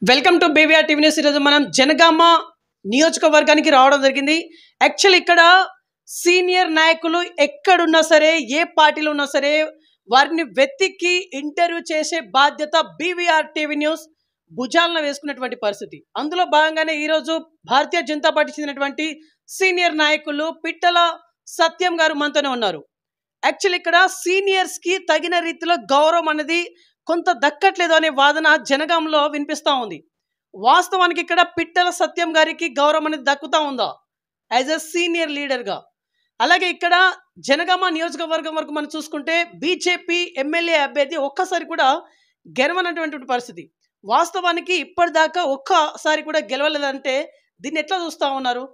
Welcome to BVR TV news. ఈరోజు మనం జనగామ నియోజకవర్గానికి రావడం జరిగింది. యాక్చువల్ ఇక్కడ సీనియర్ నాయకులు ఎక్కడున్నా సరే, ఏ పార్టీలో ఉన్నా సరే, వారిని వెతికి ఇంటర్వ్యూ చేసే బాధ్యత బీవీఆర్ టీవీ న్యూస్ భుజాలను వేసుకున్నటువంటి పరిస్థితి. అందులో భాగంగానే ఈరోజు భారతీయ జనతా పార్టీ చెందినటువంటి సీనియర్ నాయకులు పిట్టల సత్యం గారు మనతోనే ఉన్నారు. యాక్చువల్ ఇక్కడ సీనియర్స్ కి తగిన రీతిలో గౌరవం అనేది కొంత దక్కట్లేదు అనే వాదన జనగాంలో వినిపిస్తూ ఉంది. వాస్తవానికి ఇక్కడ పిట్టల సత్యం గారికి గౌరవం అనేది దక్కుతా ఉందా యాజ్ ఎ సీనియర్ లీడర్గా? అలాగే ఇక్కడ జనగామ నియోజకవర్గం వరకు మనం చూసుకుంటే బీజేపీ ఎమ్మెల్యే అభ్యర్థి ఒక్కసారి కూడా గెలవనటువంటి పరిస్థితి. వాస్తవానికి ఇప్పటిదాకా ఒక్కసారి కూడా గెలవలేదంటే దీన్ని ఎట్లా చూస్తూ ఉన్నారు?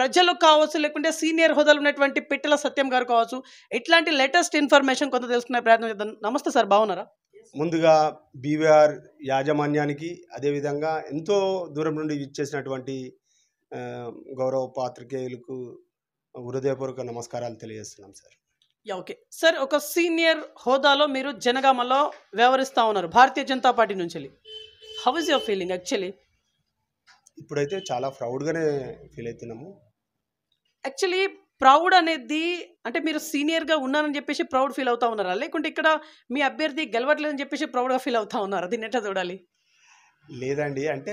ప్రజలు కావచ్చు, లేకుంటే సీనియర్ హోదాలు ఉన్నటువంటి పిట్టల సత్యం గారు కావచ్చు, ఇట్లాంటి లేటెస్ట్ ఇన్ఫర్మేషన్ కొంత తెలుసుకునే ప్రయత్నం చేద్దాం. నమస్తే సార్, బాగున్నారా? ముందుగా బీవీఆర్ యాజమాన్యానికి, అదేవిధంగా ఎంతో దూరం నుండి ఇచ్చేసినటువంటి గౌరవ పాత్రికేయులకు హృదయపూర్వక నమస్కారాలు తెలియజేస్తున్నాం సార్. ఓకే సార్, ఒక సీనియర్ హోదాలో మీరు జనగామలో వ్యవహరిస్తూ ఉన్నారు భారతీయ జనతా పార్టీ నుంచి. How is your feeling actually? ఇప్పుడైతే చాలా ప్రౌడ్గానే ఫీల్ అవుతున్నాము. యాక్చువల్లీ ప్రౌడ్ అనేది అంటే మీరు సీనియర్గా ఉన్నారని చెప్పేసి ప్రౌడ్ ఫీల్ అవుతా ఉన్నారా, లేకుంటే ఇక్కడ మీ అభ్యర్థి గెలవట్లేదని చెప్పేసి ప్రౌడ్గా ఫీల్ అవుతా ఉన్నారా? దీన్ని ఎట్లా చూడాలి? లేదండి, అంటే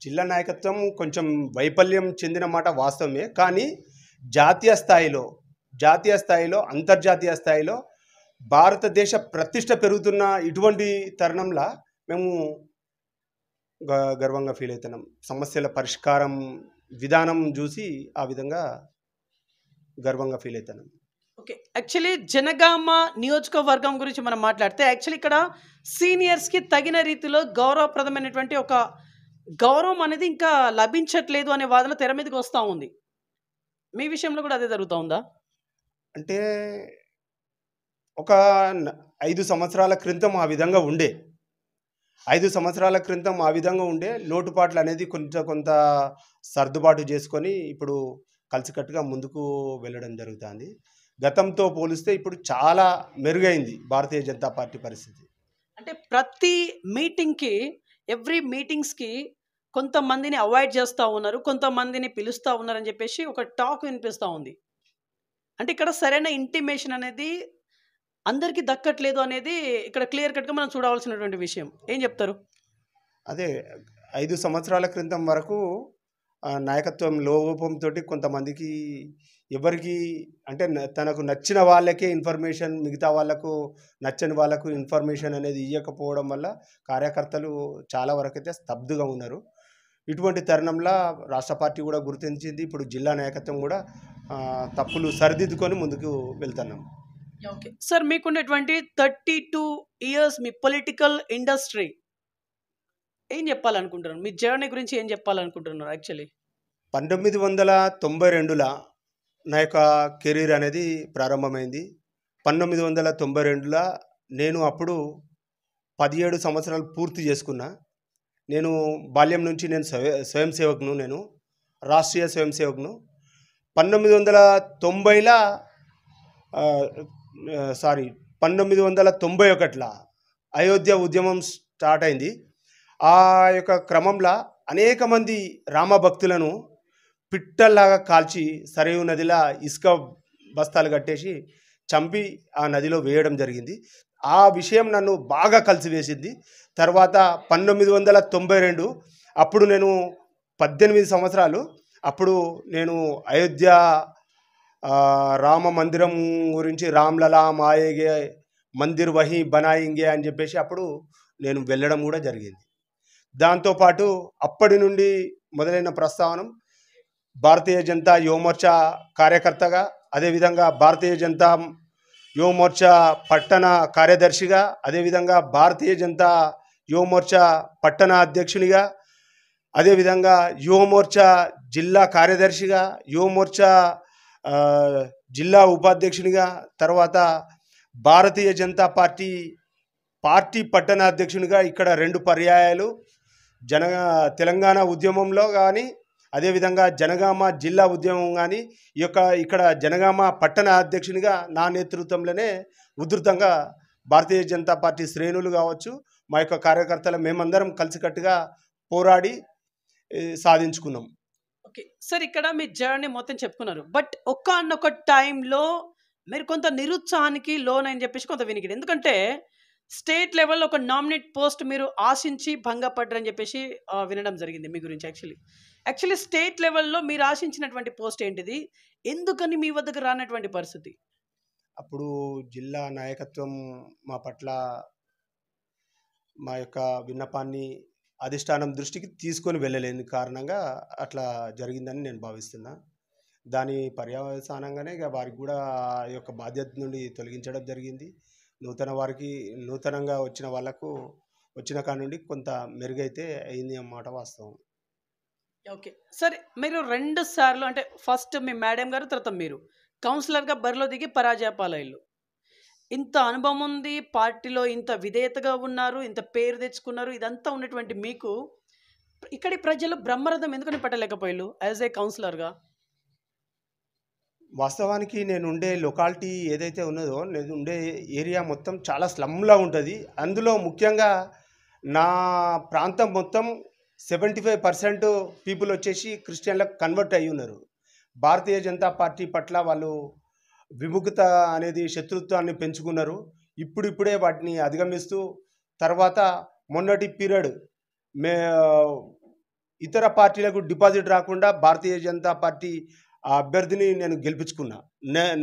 జిల్లా నాయకత్వం కొంచెం వైఫల్యం చెందిన మాట వాస్తవమే. కానీ జాతీయ స్థాయిలో అంతర్జాతీయ స్థాయిలో భారతదేశ ప్రతిష్ట పెరుగుతున్న ఇటువంటి తరుణంలో మేము గర్వంగా ఫీల్ అవుతున్నాం. సమస్యల పరిష్కారం విధానం చూసి ఆ విధంగా గర్వంగా ఫీల్ అవుతున్నాం. ఓకే, యాక్చువల్లీ జనగామ నియోజకవర్గం గురించి మనం మాట్లాడితే యాక్చువల్లీ ఇక్కడ సీనియర్స్కి తగిన రీతిలో గౌరవప్రదమైనటువంటి ఒక గౌరవం అనేది ఇంకా లభించట్లేదు అనే వాదన తెర మీదకి వస్తూ ఉంది. మీ విషయంలో కూడా అదే జరుగుతూ ఉందా? అంటే ఒక 5 సంవత్సరాల క్రితం ఆ విధంగా ఉండే 5 సంవత్సరాల క్రితం ఆ విధంగా ఉండే లోటుపాట్లు అనేది కొంత సర్దుబాటు చేసుకొని ఇప్పుడు కలిసికట్టుగా ముందుకు వెళ్ళడం జరుగుతుంది. గతంతో పోలిస్తే ఇప్పుడు చాలా మెరుగైంది భారతీయ జనతా పార్టీ పరిస్థితి. అంటే ప్రతి మీటింగ్కి, ఎవ్రీ మీటింగ్స్కి కొంతమందిని అవాయిడ్ చేస్తూ ఉన్నారు, కొంతమందిని పిలుస్తూ ఉన్నారని చెప్పేసి ఒక టాక్ వినిపిస్తూ ఉంది. అంటే ఇక్కడ సరైన ఇంటిమేషన్ అనేది అందరికీ దక్కట్లేదు అనేది ఇక్కడ క్లియర్ కట్గా మనం చూడవలసినటువంటి విషయం. ఏం చెప్తారు? అదే 5 సంవత్సరాల క్రితం వరకు నాయకత్వం లోపంతో కొంతమందికి ఎవరికి అంటే తనకు నచ్చిన వాళ్ళకే ఇన్ఫర్మేషన్, మిగతా వాళ్ళకు నచ్చని వాళ్ళకు ఇన్ఫర్మేషన్ అనేది ఇవ్వకపోవడం వల్ల కార్యకర్తలు చాలా వరకు అయితే స్తబ్దుగా ఉన్నారు. ఇటువంటి తరుణంలో రాష్ట్ర పార్టీ కూడా గుర్తించింది. ఇప్పుడు జిల్లా నాయకత్వం కూడా తప్పులు సరిదిద్దుకొని ముందుకు వెళ్తున్నాం. ఓకే సార్, మీకున్నటువంటి 32 ఇయర్స్ మీ పొలిటికల్ ఇండస్ట్రీ ఏం చెప్పాలనుకుంటున్నారు? మీ జర్నీ గురించి ఏం చెప్పాలనుకుంటున్నారు? యాక్చువల్లీ 1992లో నా యొక్క కెరీర్ అనేది ప్రారంభమైంది. 1992లో నేను అప్పుడు 17 సంవత్సరాలు పూర్తి చేసుకున్నా. నేను బాల్యం నుంచి నేను స్వయం సేవకును, నేను రాష్ట్రీయ స్వయం సేవకును. 1991లో అయోధ్య ఉద్యమం స్టార్ట్ అయింది. ఆ యొక్క క్రమంలో అనేక మంది రామభక్తులను పిట్టల్లాగా కాల్చి సరయూ నదిలో ఇసుక బస్తాలు కట్టేసి చంపి ఆ నదిలో వేయడం జరిగింది. ఆ విషయం నన్ను బాగా కలిసివేసింది. తర్వాత 1992 అప్పుడు నేను 18 సంవత్సరాలు, అప్పుడు నేను అయోధ్య రామ మందిరం గురించి రామ్లలా మాయేగే మందిర్ వహీ బనాయింగే అని చెప్పేసి అప్పుడు నేను వెళ్ళడం కూడా జరిగింది. దాంతోపాటు అప్పటి నుండి మొదలైన ప్రస్థానం భారతీయ జనతా యువమోర్చా కార్యకర్తగా, అదేవిధంగా భారతీయ జనతా యువమోర్చా పట్టణ కార్యదర్శిగా, అదేవిధంగా భారతీయ జనతా యువమోర్చా పట్టణ అధ్యక్షునిగా, అదేవిధంగా యువమోర్చా జిల్లా కార్యదర్శిగా, యువమోర్చా జిల్లా ఉపాధ్యక్షునిగా, తర్వాత భారతీయ జనతా పార్టీ పట్టణ అధ్యక్షునిగా ఇక్కడ 2 పర్యాయాలు తెలంగాణ ఉద్యమంలో కానీ, అదేవిధంగా జనగామ జిల్లా ఉద్యమం కానీ, ఇక్కడ జనగామ పట్టణ అధ్యక్షునిగా నా నేతృత్వంలోనే ఉధృతంగా భారతీయ జనతా పార్టీ శ్రేణులు కావచ్చు, మా యొక్క కార్యకర్తలు మేమందరం కలిసికట్టుగా పోరాడి సాధించుకున్నాం. ఓకే. సార్ ఇక్కడ మీ జర్నీ మొత్తం చెప్పుకున్నారు. బట్ ఒకానొక టైంలో మీరు కొంత నిరుత్సాహానికి లోనని చెప్పేసి కొంత వినికిడి. ఎందుకంటే స్టేట్ లెవెల్‌లో ఒక నామినేట్ పోస్ట్ మీరు ఆశించి భంగపడ్డరని చెప్పేసి వినడం జరిగింది మీ గురించి యాక్చువల్లీ. యాక్చువల్లీ స్టేట్ లెవెల్‌లో మీరు ఆశించినటువంటి పోస్ట్ ఏంటిది? ఎందుకని మీ వద్దకు రానటువంటి పరిస్థితి? అప్పుడు జిల్లా నాయకత్వం మా పట్ల మా యొక్క విన్నపాన్ని అధిష్టానం దృష్టికి తీసుకొని వెళ్ళలేని కారణంగా అట్లా జరిగిందని నేను భావిస్తున్నా. దాని పర్యవసానంగానే ఇక వారికి కూడా ఆ యొక్క బాధ్యత నుండి తొలగించడం జరిగింది. నూతనంగా వచ్చిన వాళ్ళకు వచ్చిన కాడ నుండి కొంత మెరుగైతే అయింది అన్నమాట వాస్తవం. ఓకే. సరే మీరు 2 సార్లు అంటే ఫస్ట్ మీ మేడం గారు, తర్వాత మీరు కౌన్సిలర్‌గా బరిలో దిగి పరాజయ పాలయ్యిల్లు. ఇంత అనుభవం ఉంది, పార్టీలో ఇంత విధేయతగా ఉన్నారు, ఇంత పేరు తెచ్చుకున్నారు. ఇదంతా ఉన్నటువంటి మీకు ఇక్కడి ప్రజలు బ్రహ్మరథం ఎందుకని పట్టలేకపోయిల్లు యాజ్ ఏ కౌన్సిలర్‌గా? వాస్తవానికి నేను ఉండే లొకాలిటీ ఏదైతే ఉన్నదో, నేను ఉండే ఏరియా మొత్తం చాలా స్లమ్‌లా ఉంటది. అందులో ముఖ్యంగా నా ప్రాంతం మొత్తం 75% పీపుల్ వచ్చేసి క్రిస్టియన్‌లకు కన్వర్ట్ అయ్యి ఉన్నారు. భారతీయ జనతా పార్టీ పట్ల వాళ్ళు విముఖత అనేది శత్రుత్వాన్ని పెంచుకున్నారు. ఇప్పుడిప్పుడే వాటిని అధిగమిస్తూ తర్వాత మొన్నటి పీరియడ్ మే ఇతర పార్టీలకు డిపాజిట్ రాకుండా భారతీయ జనతా పార్టీ ఆ అభ్యర్థిని నేను గెలిపించుకున్నా.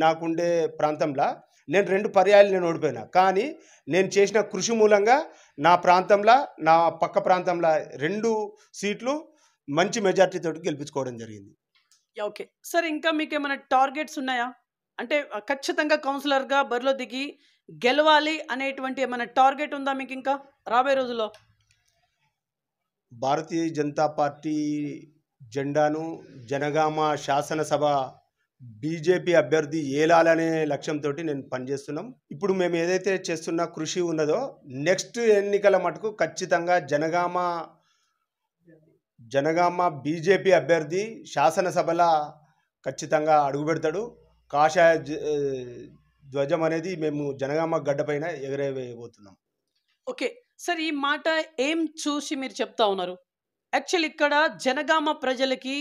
నాకుండే ప్రాంతంలో నేను 2 పర్యాయాలు నేను ఓడిపోయినా. కానీ నేను చేసిన కృషి మూలంగా నా ప్రాంతంలో, నా పక్క ప్రాంతంలో 2 సీట్లు మంచి మెజార్టీ తోటి గెలిపించుకోవడం జరిగింది. ఓకే. సార్ ఇంకా మీకేమైనా టార్గెట్స్ ఉన్నాయా? అంటే ఖచ్చితంగా కౌన్సిలర్‌గా బరిలో దిగి గెలవాలి అనేటువంటి ఏమైనా టార్గెట్ ఉందా మీకింకా రాబోయే రోజుల్లో? భారతీయ జనతా పార్టీ జెండాను జనగామ శాసనసభ బీజేపీ అభ్యర్థి ఏలాలనే లక్ష్యంతో నేను పనిచేస్తున్నాం. ఇప్పుడు మేము ఏదైతే చేస్తున్న కృషి ఉన్నదో నెక్స్ట్ ఎన్నికల మటుకు ఖచ్చితంగా జనగామ బీజేపీ అభ్యర్థి శాసనసభలో ఖచ్చితంగా అడుగుపెడతాడు. కాషాయ ధ్వజం అనేది మేము జనగామ గడ్డపైన ఎగరవేయబోతున్నాం. ఓకే. సార్ ఈ మాట ఏం చూసి మీరు చెప్తా ఉన్నారు? యాక్చువల్లీ ఇక్కడ జనగామ ప్రజలకి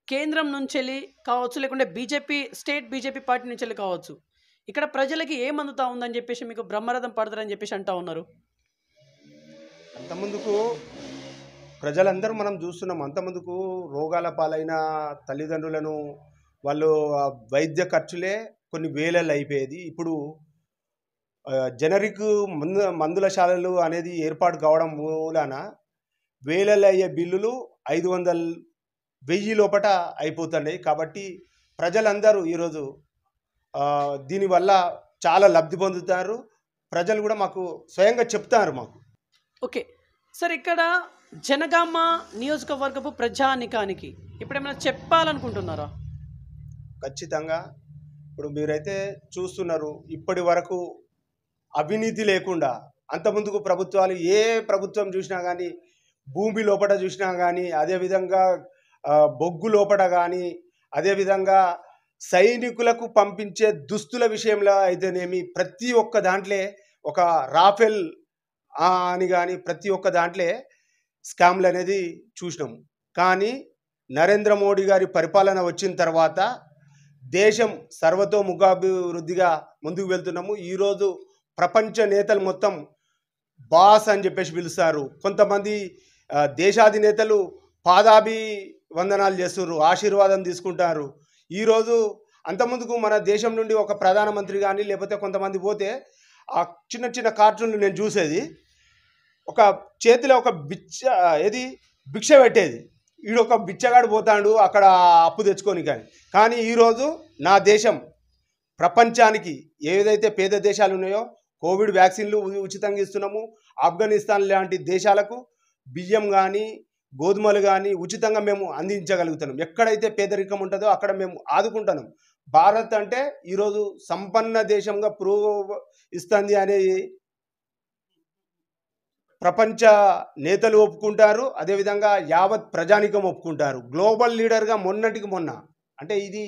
కేంద్రం నుంచెళ్ళి కావచ్చు, లేకుంటే స్టేట్ బీజేపీ పార్టీ నుంచెళ్ళి కావచ్చు, ఇక్కడ ప్రజలకి ఏం అందుతా ఉందని చెప్పేసి మీకు బ్రహ్మరథం పడతారని చెప్పేసి అంటా ఉన్నారు. అంతకుముందుకు ప్రజలందరూ మనం చూస్తున్నాం. అంతకుముందుకు రోగాల పాలైన తల్లిదండ్రులను వాళ్ళు వైద్య ఖర్చులే కొన్ని వేలల్లో అయిపోయేది. ఇప్పుడు జనరిక్ మందుల శాలలు అనేది ఏర్పాటు కావడం మూలాన వేలల్లో అయ్యే బిల్లులు 500, 1000 లోపట అయిపోతున్నాయి. కాబట్టి ప్రజలందరూ ఈరోజు దీనివల్ల చాలా లబ్ధి పొందుతారు. ప్రజలు కూడా మాకు స్వయంగా చెప్తారు మాకు. ఓకే. సార్ ఇక్కడ జనగామ నియోజకవర్గపు ప్రజానికానికి ఇప్పుడు ఏమైనా చెప్పాలనుకుంటున్నారా? ఖచ్చితంగా. ఇప్పుడు మీరైతే చూస్తున్నారు, ఇప్పటి వరకు అవినీతి లేకుండా అంతకుముందుకు ప్రభుత్వాలు ఏ ప్రభుత్వం చూసినా కానీ భూమి లోపట చూసినా కానీ, అదేవిధంగా బొగ్గు లోపట కానీ, అదేవిధంగా సైనికులకు పంపించే దుస్తుల విషయంలో అయితేనేమి ప్రతి ఒక్క దాంట్లో ఒక రాఫెల్ అని కానీ ప్రతి ఒక్క దాంట్లో స్కామ్లు అనేది చూసినాము. కానీ నరేంద్ర మోడీ గారి పరిపాలన వచ్చిన తర్వాత దేశం సర్వతోముఖాభివృద్ధిగా ముందుకు వెళ్తున్నాము. ఈరోజు ప్రపంచ నేతలు మొత్తం బాస్ అని చెప్పేసి పిలుస్తారు. కొంతమంది దేశాధినేతలు పాదాభివందనాలు చేస్తున్నారు, ఆశీర్వాదం తీసుకుంటారు. ఈరోజు అంతకుముందుకు మన దేశం నుండి ఒక ప్రధానమంత్రి కానీ లేకపోతే కొంతమంది పోతే ఆ చిన్న చిన్న కార్టూన్లు నేను చూసేది, ఒక చేతిలో ఒక భిక్ష పెట్టేది. ఈడొక బిచ్చగాడు పోతాడు అక్కడ అప్పు తెచ్చుకొని. కానీ ఈరోజు నా దేశం ప్రపంచానికి ఏదైతే పేద దేశాలు ఉన్నాయో కోవిడ్ వ్యాక్సిన్లు ఉచితంగా ఇస్తున్నాము. ఆఫ్ఘనిస్తాన్ లాంటి దేశాలకు బియ్యం కానీ గోధుమలు కానీ ఉచితంగా మేము అందించగలుగుతున్నాం. ఎక్కడైతే పేదరికం ఉంటుందో అక్కడ మేము ఆదుకుంటున్నాం. భారత్ అంటే ఈరోజు సంపన్న దేశంగా ఇస్తుంది అనేది ప్రపంచ నేతలు ఒప్పుకుంటారు. అదేవిధంగా యావత్ ప్రజానికం ఒప్పుకుంటారు. గ్లోబల్ లీడర్గా మొన్నటికి మొన్న, అంటే ఇది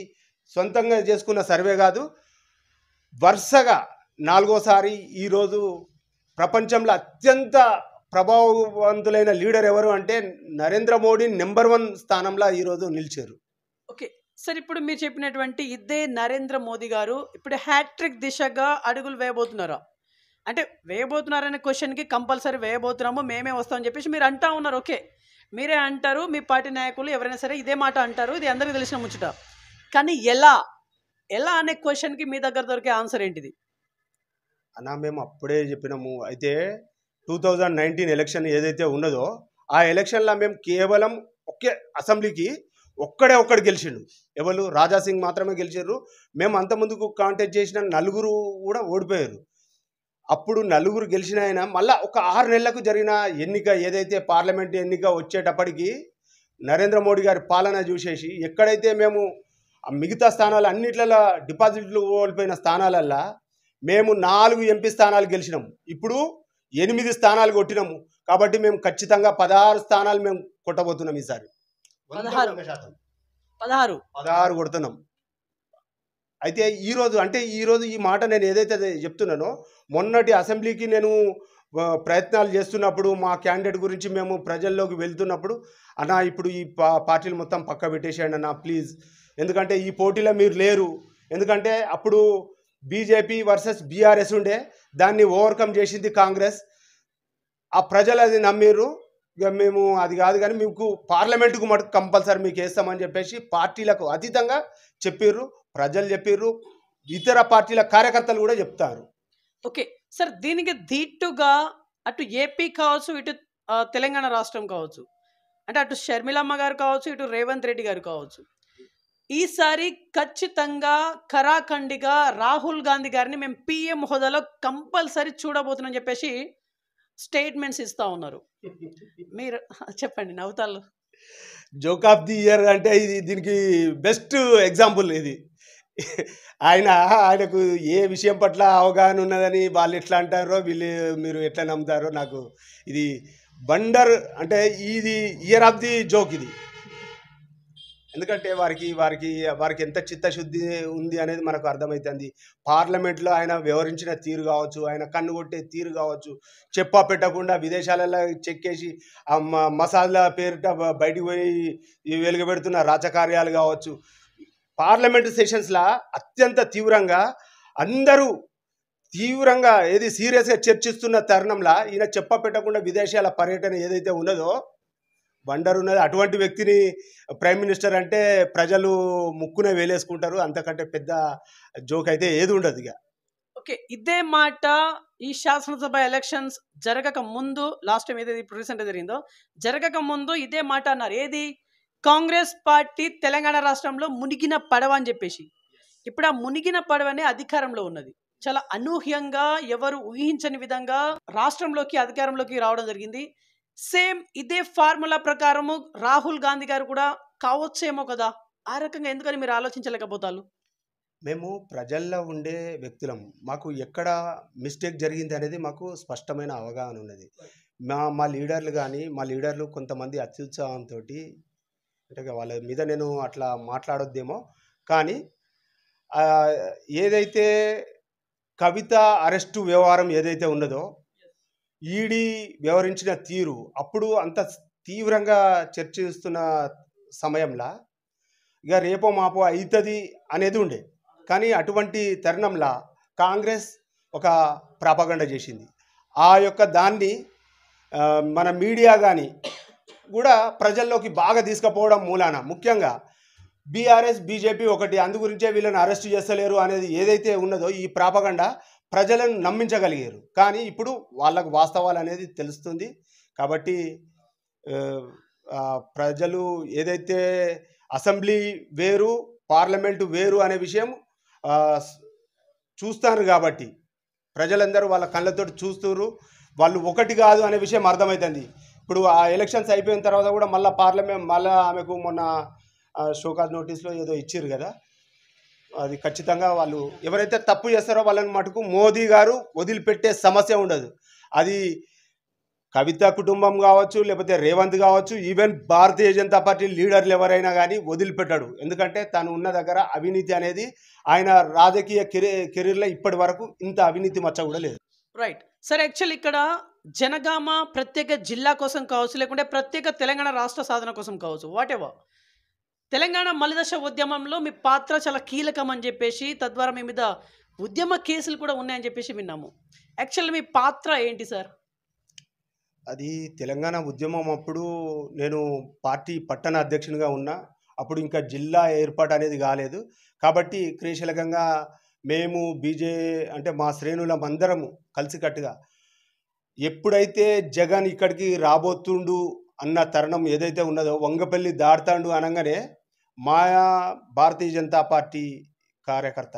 సొంతంగా చేసుకున్న సర్వే కాదు, వరుసగా 4వ సారి ఈరోజు ప్రపంచంలో అత్యంత ప్రభావవంతులైన లీడర్ ఎవరు అంటే నరేంద్ర మోడీ నెంబర్ 1 స్థానంలో ఈరోజు నిలిచారు. ఓకే. సార్ ఇప్పుడు మీరు చెప్పినటువంటి ఇదే నరేంద్ర మోదీ గారు ఇప్పుడు హ్యాట్రిక్ దిశగా అడుగులు వేయబోతున్నారా? అంటే వేయబోతున్నారనే క్వశ్చన్కి కంపల్సరీ వేయబోతున్నాము మేమే వస్తామని చెప్పేసి మీరు అంటా ఉన్నారు. ఓకే, మీరే అంటారు, మీ పార్టీ నాయకులు ఎవరైనా సరే ఇదే మాట అంటారు, ఇది అందరికీ తెలిసిన ముచ్చట. కానీ ఎలా ఎలా అనే క్వశ్చన్కి మీ దగ్గర దొరికే ఆన్సర్ ఏంటిది? అన్నా మేము అప్పుడే చెప్పినాము. అయితే 2019 ఎలక్షన్ ఏదైతే ఉన్నదో ఆ ఎలక్షన్లో మేము కేవలం ఒకే అసెంబ్లీకి ఒక్కడు గెలిచిండు. ఎవరు? రాజాసింగ్ మాత్రమే గెలిచారు. మేము అంత ముందుకు కాంటెస్ట్ చేసిన నలుగురు కూడా ఓడిపోయారు. అప్పుడు నలుగురు గెలిచిన ఆయన మళ్ళీ ఒక 6 నెలలకు జరిగిన ఎన్నిక ఏదైతే పార్లమెంట్ ఎన్నిక వచ్చేటప్పటికి నరేంద్ర మోడీ గారి పాలన చూసేసి ఎక్కడైతే మేము ఆ మిగతా స్థానాలు అన్నిట్లలో డిపాజిట్లు ఓడిపోయిన స్థానాలల్లో మేము 4 ఎంపీ స్థానాలు గెలిచినాము. ఇప్పుడు 8 స్థానాలు కొట్టినాము. కాబట్టి మేము ఖచ్చితంగా 16 స్థానాలు మేము కొట్టబోతున్నాం ఈసారి. 16 కొడుతున్నాం. అయితే ఈరోజు ఈ మాట నేను ఏదైతే చెప్తున్నానో మొన్నటి అసెంబ్లీకి నేను ప్రయత్నాలు చేస్తున్నప్పుడు మా క్యాండిడేట్ గురించి మేము ప్రజల్లోకి వెళ్తున్నప్పుడు అన్నా ఇప్పుడు ఈ పార్టీలు మొత్తం పక్క పెట్టేసేయండి అన్న ప్లీజ్, ఎందుకంటే ఈ పోటీలో మీరు లేరు. ఎందుకంటే అప్పుడు బీజేపీ వర్సెస్ బీఆర్ఎస్ ఉండే, దాన్ని ఓవర్కమ్ చేసింది కాంగ్రెస్. ఆ ప్రజలు అది నమ్మిర్రు. ఇక మేము అది కాదు కానీ మీకు పార్లమెంటుకు మటుకు కంపల్సరీ మీకు వేస్తామని చెప్పేసి పార్టీలకు అతీతంగా చెప్పిర్రు, ప్రజలు చెప్పిర్రు, ఇతర పార్టీల కార్యకర్తలు కూడా చెప్తారు. ఓకే సార్, దీనికి ధీటుగా అటు ఏపీ కావచ్చు, ఇటు తెలంగాణ రాష్ట్రం కావచ్చు, అంటే అటు షర్మిలమ్మ గారు కావచ్చు, ఇటు రేవంత్ రెడ్డి గారు కావచ్చు, ఈసారి ఖచ్చితంగా ఖరాఖండిగా రాహుల్ గాంధీ గారిని మేము పిఎం హోదాలో కంపల్సరీ చూడబోతున్నాం చెప్పేసి స్టేట్మెంట్స్ ఇస్తూ ఉన్నారు. మీరు చెప్పండి. నవ్వుతాళ్ళు. జోక్ ఆఫ్ ది ఇయర్ అంటే దీనికి బెస్ట్ ఎగ్జాంపుల్ ఇది. ఆయనకు ఏ విషయం పట్ల అవగాహన ఉన్నదని వాళ్ళు ఎట్లా అంటారో మీరు ఎట్లా నమ్ముతారో నాకు ఇది బండర్ అంటే ఇది ఇయర్ ఆఫ్ ది జోక్ ఇది. ఎందుకంటే వారికి ఎంత చిత్తశుద్ధి ఉంది అనేది మనకు అర్థమవుతుంది. పార్లమెంట్లో ఆయన వ్యవహరించిన తీరు కావచ్చు, ఆయన కన్ను కొట్టే తీరు కావచ్చు, చెప్పా పెట్టకుండా విదేశాలలో చెక్కేసి ఆ మసాలా పేరిట బయటికి పోయి వెలుగబెడుతున్న రాజకార్యాలు కావచ్చు, పార్లమెంటు సెషన్స్లో అత్యంత తీవ్రంగా అందరూ ఏది సీరియస్గా చర్చిస్తున్న తరుణంలో ఈయన చెప్పా పెట్టకుండా విదేశాల పర్యటన ఏదైతే ఉన్నదో బండర్ ఉన్నది. అటువంటి వ్యక్తిని ప్రైమ్ మినిస్టర్ అంటే ప్రజలు ముక్కునే వేలేసుకుంటారు. అంతకంటే పెద్ద జోక్ అయితే ఏది ఉండదు. ఇక ఓకే, ఇదే మాట ఈ శాసనసభ ఎలక్షన్స్ జరగక ముందు, లాస్ట్ టైం ఏదైతే ఇప్పుడు రీసెంట్గా జరిగిందో జరగక ముందు ఇదే మాట అన్నారు. ఏది? కాంగ్రెస్ పార్టీ తెలంగాణ రాష్ట్రంలో మునిగిన పడవ అని చెప్పేసి. ఇప్పుడు ఆ మునిగిన పడవనే అధికారంలో ఉన్నది. చాలా అనూహ్యంగా, ఎవరు ఊహించని విధంగా రాష్ట్రంలోకి అధికారంలోకి రావడం జరిగింది. సేమ్ ఇదే ఫార్ములా ప్రకారము రాహుల్ గాంధీ గారు కూడా కావచ్చేమో కదా. ఆ రకంగా ఎందుకని మీరు ఆలోచించలేకపోతారు? మేము ప్రజల్లో ఉండే వ్యక్తులం. మాకు ఎక్కడ మిస్టేక్ జరిగింది అనేది మాకు స్పష్టమైన అవగాహన ఉన్నది. మా లీడర్లు కొంతమంది అత్యుత్సాహంతో, అంటే వాళ్ళ మీద నేను అట్లా మాట్లాడొద్దేమో కానీ ఏదైతే కవిత అరెస్టు వ్యవహారం ఏదైతే ఉన్నదో ఈడీ వ్యవహరించిన తీరు అప్పుడు అంత తీవ్రంగా చర్చిస్తున్న సమయంలో ఇక రేపో మాపో అవుతుంది అనేది ఉండే. కానీ అటువంటి తరుణంలో కాంగ్రెస్ ఒక ప్రాపగండ చేసింది. ఆ యొక్క దాన్ని మన మీడియా కానీ కూడా ప్రజల్లోకి బాగా తీసుకుపోవడం మూలాన ముఖ్యంగా బీఆర్ఎస్ బీజేపీ ఒకటి, అందు గురించే వీళ్ళని అరెస్ట్ చేస్తలేరు అనేది ఏదైతే ఉన్నదో ఈ ప్రాపగండ ప్రజలను నమ్మించగలిగారు. కానీ ఇప్పుడు వాళ్ళకు వాస్తవాలు అనేది తెలుస్తుంది. కాబట్టి ప్రజలు ఏదైతే అసెంబ్లీ వేరు పార్లమెంటు వేరు అనే విషయం చూస్తారు. కాబట్టి ప్రజలందరూ వాళ్ళ కళ్ళతో చూస్తున్నారు, వాళ్ళు ఒకటి కాదు అనే విషయం అర్థమవుతుంది. ఇప్పుడు ఆ ఎలక్షన్స్ అయిపోయిన తర్వాత కూడా మళ్ళీ ఆమెకు మొన్న షోకాజ్ నోటీస్లో ఏదో ఇచ్చారు కదా, అది ఖచ్చితంగా వాళ్ళు ఎవరైతే తప్పు చేస్తారో వాళ్ళని మటుకు మోదీ గారు వదిలిపెట్టే సమస్య ఉండదు. అది కవిత కుటుంబం కావచ్చు, లేకపోతే రేవంత్ కావచ్చు, ఈవెన్ భారతీయ జనతా పార్టీ లీడర్లు ఎవరైనా కానీ వదిలిపెట్టాడు. ఎందుకంటే తను ఉన్న దగ్గర అవినీతి అనేది ఆయన రాజకీయ కెరీర్లో ఇప్పటి వరకు ఇంత అవినీతి మచ్చ కూడా లేదు. రైట్. సరే యాక్చువల్లీ ఇక్కడ జనగామ ప్రత్యేక జిల్లా కోసం కావచ్చు, లేకుంటే ప్రత్యేక తెలంగాణ రాష్ట్ర సాధన కోసం కావచ్చు, వాటెవర్. తెలంగాణ మలిదశ ఉద్యమంలో మీ పాత్ర చాలా కీలకం అని చెప్పేసి, తద్వారా మీ మీద ఉద్యమ కేసులు కూడా ఉన్నాయని చెప్పేసి విన్నాము. యాక్చువల్లీ మీ పాత్ర ఏంటి సార్? అది తెలంగాణ ఉద్యమం అప్పుడు నేను పార్టీ పట్టణ అధ్యక్షునిగా ఉన్నా. అప్పుడు ఇంకా జిల్లా ఏర్పాటు అనేది కాలేదు. కాబట్టి క్రియాశీలకంగా మేము అంటే మా శ్రేణులమందరము కలిసికట్టుగా ఎప్పుడైతే జగన్ ఇక్కడికి రాబోతుండు అన్న తరుణం ఏదైతే ఉన్నదో, వంగపల్లి దాటుతాండు అనగానే మా భారతీయ జనతా పార్టీ కార్యకర్త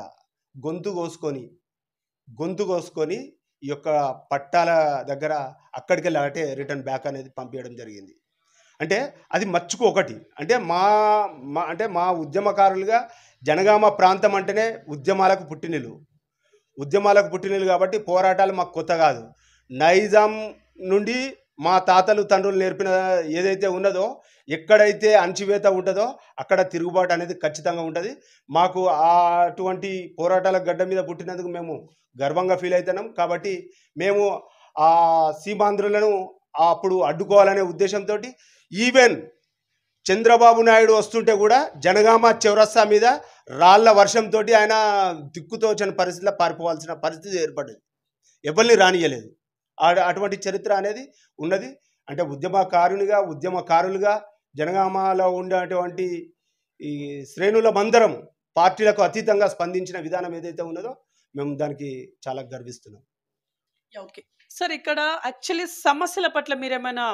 గొంతు కోసుకొని ఈ యొక్క పట్టాల దగ్గర అక్కడికి వెళ్ళి అంటే రిటర్న్ బ్యాక్ అనేది పంపించడం జరిగింది. అంటే అది మచ్చుకు అంటే మా ఉద్యమకారులుగా జనగామ ప్రాంతం అంటేనే ఉద్యమాలకు పుట్టినీళ్ళు కాబట్టి పోరాటాలు మాకు కొత్త కాదు. నైజాం నుండి మా తాతలు తండ్రులు నేర్పిన ఏదైతే ఉన్నదో, ఎక్కడైతే అణచివేత ఉంటుందో అక్కడ తిరుగుబాటు అనేది ఖచ్చితంగా ఉంటుంది. మాకు అటువంటి పోరాటాల గడ్డ మీద పుట్టినందుకు మేము గర్వంగా ఫీల్ అవుతున్నాం. కాబట్టి మేము ఆ సీమాంధ్రులను అప్పుడు అడ్డుకోవాలనే ఉద్దేశంతో ఈవెన్ చంద్రబాబు నాయుడు వస్తుంటే కూడా జనగామ చౌరస్తా మీద రాళ్ల వర్షంతో ఆయన దిక్కుతోచని పరిస్థితిలో పారిపోవాల్సిన పరిస్థితి ఏర్పడింది. ఎవరిని రానియలేదు. అటువంటి చరిత్ర అనేది ఉన్నది. అంటే ఉద్యమకారులుగా జనగామలో ఉండేటువంటి ఈ శ్రేణులమందరం పార్టీలకు అతీతంగా స్పందించిన విధానం ఏదైతే ఉన్నదో మేము దానికి చాలా గర్విస్తున్నాం. ఓకే సార్, ఇక్కడ యాక్చువల్లీ సమస్యల పట్ల మీరేమైనా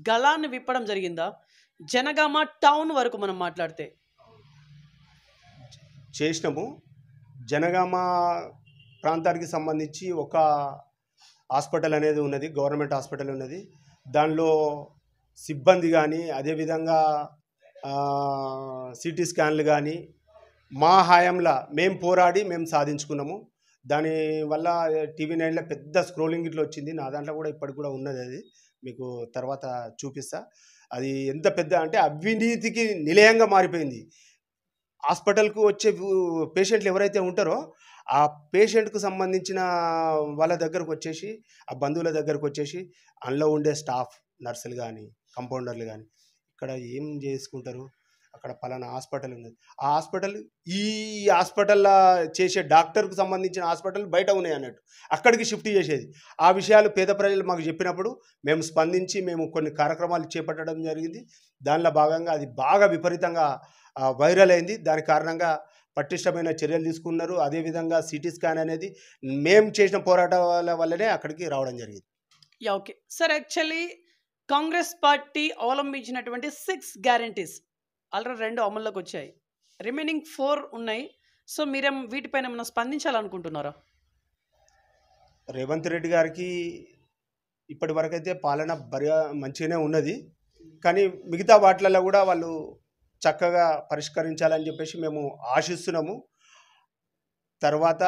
గళాన్ని విప్పడం జరిగిందా? జనగామ టౌన్ వరకు మనం మాట్లాడితే చేసినాము. జనగామ ప్రాంతానికి సంబంధించి ఒక హాస్పిటల్ అనేది ఉన్నది, గవర్నమెంట్ హాస్పిటల్ ఉన్నది. దానిలో సిబ్బంది కానీ, అదేవిధంగా సిటీ స్కాన్లు కానీ మా హయాంలో మేము పోరాడి మేము సాధించుకున్నాము. దానివల్ల TV9లో పెద్ద స్క్రోలింగ్ ఇట్లా వచ్చింది. నా దాంట్లో కూడా ఇప్పటికి కూడా ఉన్నది. అది మీకు తర్వాత చూపిస్తా. అది ఎంత పెద్ద అంటే అవినీతికి నిలయంగా మారిపోయింది. హాస్పిటల్కు వచ్చే పేషెంట్లు ఎవరైతే ఉంటారో ఆ పేషెంట్కు సంబంధించిన వాళ్ళ దగ్గరకు వచ్చేసి, ఆ బంధువుల దగ్గరకు వచ్చేసి అందులో ఉండే స్టాఫ్, నర్సులు కానీ, కంపౌండర్లు కానీ ఇక్కడ ఏం చేసుకుంటారు, అక్కడ పలానా హాస్పిటల్ ఉన్నది, ఆ హాస్పిటల్ ఈ హాస్పిటల్లో చేసే డాక్టర్కు సంబంధించిన హాస్పిటల్ బయట ఉన్నాయి అన్నట్టు అక్కడికి షిఫ్ట్ చేసేది. ఆ విషయాలు పేద ప్రజలు మాకు చెప్పినప్పుడు మేము స్పందించి మేము కొన్ని కార్యక్రమాలు చేపట్టడం జరిగింది. దానిలో భాగంగా అది బాగా విపరీతంగా వైరల్ అయింది. దాని కారణంగా పటిష్టమైన చర్యలు తీసుకున్నారు. అదేవిధంగా సిటీ స్కాన్ అనేది మేము చేసిన పోరాటాల వల్లనే అక్కడికి రావడం జరిగింది. Okay sir, actually Congress party అవలంబించినటువంటి 6 గ్యారంటీస్ ఆల్రెడీ 2 అమల్లోకి వచ్చాయి, రిమైనింగ్ 4 ఉన్నాయి. సో మీరేం వీటిపైన ఏమైనా స్పందించాలనుకుంటున్నారా? రేవంత్ రెడ్డి గారికి ఇప్పటి వరకైతే పాలన మంచిగానే ఉన్నది. కానీ మిగతా వాటిలలో కూడా వాళ్ళు చక్కగా పరిష్కరించాలని చెప్పేసి మేము ఆశిస్తున్నాము. తర్వాత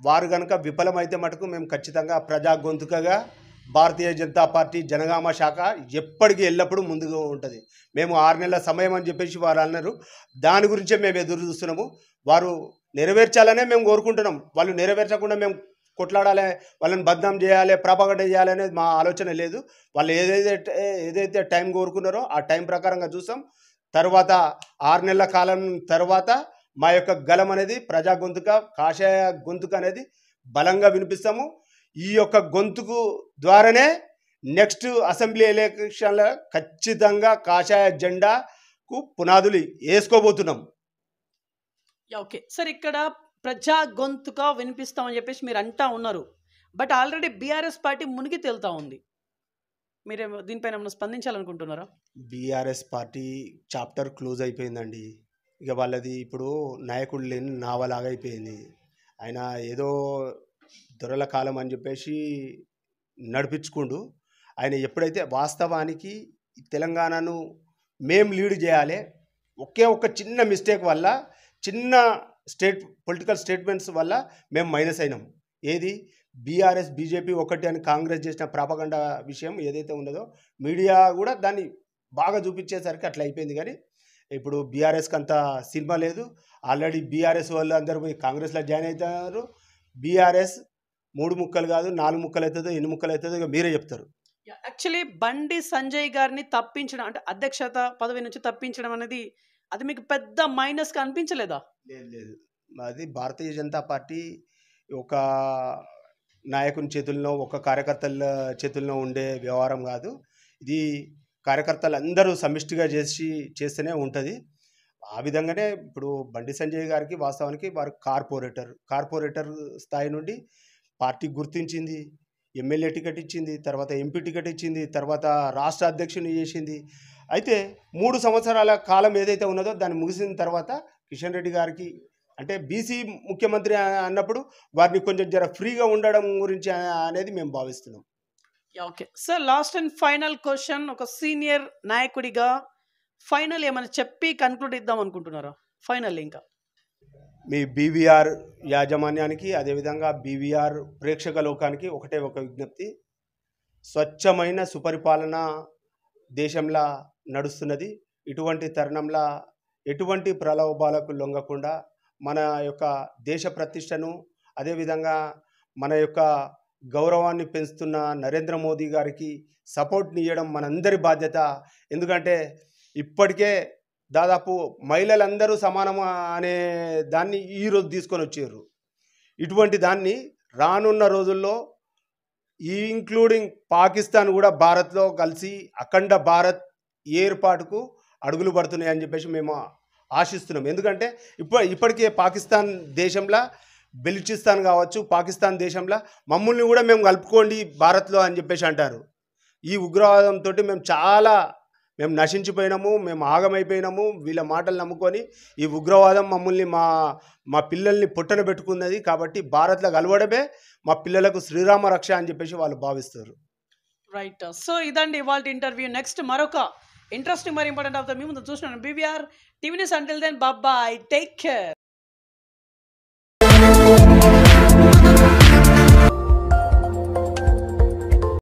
వారు కనుక విఫలమైతే మటుకు మేము ఖచ్చితంగా ప్రజా గొంతుకగా భారతీయ జనతా పార్టీ జనగామ శాఖ ఎప్పటికీ ఎల్లప్పుడూ ముందుగా ఉంటుంది. మేము 6 నెలల సమయం అని చెప్పేసి వారు అన్నారు. దాని గురించే మేము ఎదురు చూస్తున్నాము. వారు నెరవేర్చాలనే మేము కోరుకుంటున్నాం. వాళ్ళు నెరవేర్చకుండా మేము కొట్లాడాలి, వాళ్ళని బద్నాం చేయాలి, ప్రాపగండ చేయాలనేది మా ఆలోచన లేదు. వాళ్ళు ఏదైతే టైం కోరుకున్నారో ఆ టైం ప్రకారంగా చూస్తాం. తర్వాత 6 నెలల కాలం తర్వాత మా యొక్క గలం అనేది ప్రజా గొంతుక, కాషాయ గొంతుక అనేది బలంగా వినిపిస్తాము. ఈ యొక్క గొంతుకు ద్వారానే నెక్స్ట్ అసెంబ్లీ ఎలక్షన్ల ఖచ్చితంగా కాషాయ జెండాకు పునాదులు వేసుకోబోతున్నాం. ఓకే సార్, ఇక్కడ ప్రజా గొంతుక వినిపిస్తామని చెప్పేసి మీరు అంటా ఉన్నారు. బట్ ఆల్రెడీ బీఆర్ఎస్ పార్టీ మునిగి తేలుతా ఉంది. మీరు దీనిపైన ఏమైనా స్పందించాలనుకుంటున్నారా? బీఆర్ఎస్ పార్టీ చాప్టర్ క్లోజ్ అయిపోయిందండి. ఇక వాళ్ళది ఇప్పుడు నాయకుడు లేని నావలాగా అయిపోయింది. ఆయన ఏదో దొరల కాలం అని చెప్పేసి నడిపించుకుంటూ ఆయన ఎప్పుడైతే వాస్తవానికి తెలంగాణను మేము లీడ్ చేయాలి, ఒక్క చిన్న మిస్టేక్ వల్ల, చిన్న పొలిటికల్ స్టేట్మెంట్స్ వల్ల మేము మైనస్ అయినాం. ఏది బీఆర్ఎస్ బీజేపీ ఒకటి అని కాంగ్రెస్ చేసిన ప్రాపగండా విషయం ఏదైతే ఉన్నదో మీడియా కూడా దాన్ని బాగా చూపించేసరికి అట్లా అయిపోయింది. కానీ ఇప్పుడు బీఆర్ఎస్కి అంత సినిమా లేదు. ఆల్రెడీ బీఆర్ఎస్ వాళ్ళు అందరూ పోయి కాంగ్రెస్లో జాయిన్ అవుతున్నారు. బీఆర్ఎస్ 3 ముక్కలు కాదు 4 ముక్కలు అవుతుందో ఎన్ని ముక్కలు అవుతుందో ఇక మీరే చెప్తారు. యాక్చువల్లీ బండి సంజయ్ గారిని తప్పించడం అంటే అధ్యక్షత పదవి నుంచి తప్పించడం అనేది అది మీకు పెద్ద మైనస్గా అనిపించలేదా? లేదు లేదు, అది భారతీయ జనతా పార్టీ ఒక నాయకుని చేతుల్లో ఒక కార్యకర్తల చేతుల్లో ఉండే వ్యవహారం కాదు. ఇది కార్యకర్తలు అందరూ సమిష్టిగా చేస్తేనే ఉంటుంది. ఆ విధంగానే ఇప్పుడు బండి సంజయ్ గారికి వాస్తవానికి వారు కార్పొరేటర్ స్థాయి నుండి పార్టీ గుర్తించింది, ఎమ్మెల్యే టికెట్ ఇచ్చింది, తర్వాత ఎంపీ టికెట్ ఇచ్చింది, తర్వాత రాష్ట్ర అధ్యక్షుని చేసింది. అయితే 3 సంవత్సరాల కాలం ఏదైతే ఉన్నదో దాన్ని ముగిసిన తర్వాత కిషన్ రెడ్డి గారికి అంటే బీసీ ముఖ్యమంత్రి అన్నప్పుడు వారిని కొంచెం జర ఫ్రీగా ఉండడం గురించి అనేది మేము భావిస్తున్నాం. Okay sir, last and final question, ఒక సీనియర్ నాయకుడిగా ఫైనల్ ఏమైనా చెప్పి కన్క్లూడ్ ఇద్దాం అనుకుంటున్నారా? ఫైనల్ ఇంకా మీ బీవీఆర్ యాజమాన్యానికి అదేవిధంగా బీవీఆర్ ప్రేక్షక లోకానికి ఒకటే ఒక విజ్ఞప్తి, స్వచ్ఛమైన సుపరిపాలన దేశంలో నడుస్తున్నది. ఇటువంటి తరుణంలో ఎటువంటి ప్రలోభాలకు లొంగకుండా మన యొక్క దేశ ప్రతిష్టను అదేవిధంగా మన యొక్క గౌరవాన్ని పెంచుతున్న నరేంద్ర మోదీ గారికి సపోర్ట్ని ఇవ్వడం మనందరి బాధ్యత. ఎందుకంటే ఇప్పటికే దాదాపు మహిళలందరూ సమానం అనే దాన్ని ఈరోజు తీసుకొని వచ్చారు. ఇటువంటి దాన్ని రానున్న రోజుల్లో ఇంక్లూడింగ్ పాకిస్తాన్ కూడా భారత్లో కలిసి అఖండ భారత్ ఏర్పాటుకు అడుగులు పడుతున్నాయని చెప్పేసి మేము ఆశిస్తున్నాం. ఎందుకంటే ఇప్పటికే పాకిస్తాన్ దేశంలో బెలూచిస్తాన్ కావచ్చు, పాకిస్తాన్ దేశంలో మమ్మల్ని కూడా మేము కలుపుకోండి భారత్లో అని చెప్పేసి అంటారు. ఈ ఉగ్రవాదంతో మేము నశించిపోయినాము, మేము ఆగమైపోయినాము. వీళ్ళ మాటలు నమ్ముకొని ఈ ఉగ్రవాదం మమ్మల్ని మా పిల్లల్ని పుట్టన పెట్టుకున్నది. కాబట్టి భారత్లో కలవడమే మా పిల్లలకు శ్రీరామ రక్ష అని చెప్పేసి వాళ్ళు భావిస్తారు. రైట్. సో ఇదండి ఇవాళ ఇంటర్వ్యూ. నెక్స్ట్ మరొక ఇంట్రెస్టింగ్ మరి ఇంపార్టెంట్ ఆఫ్ ద మీ ముందు చూసినాను BVR TV news. Until then bye, take care.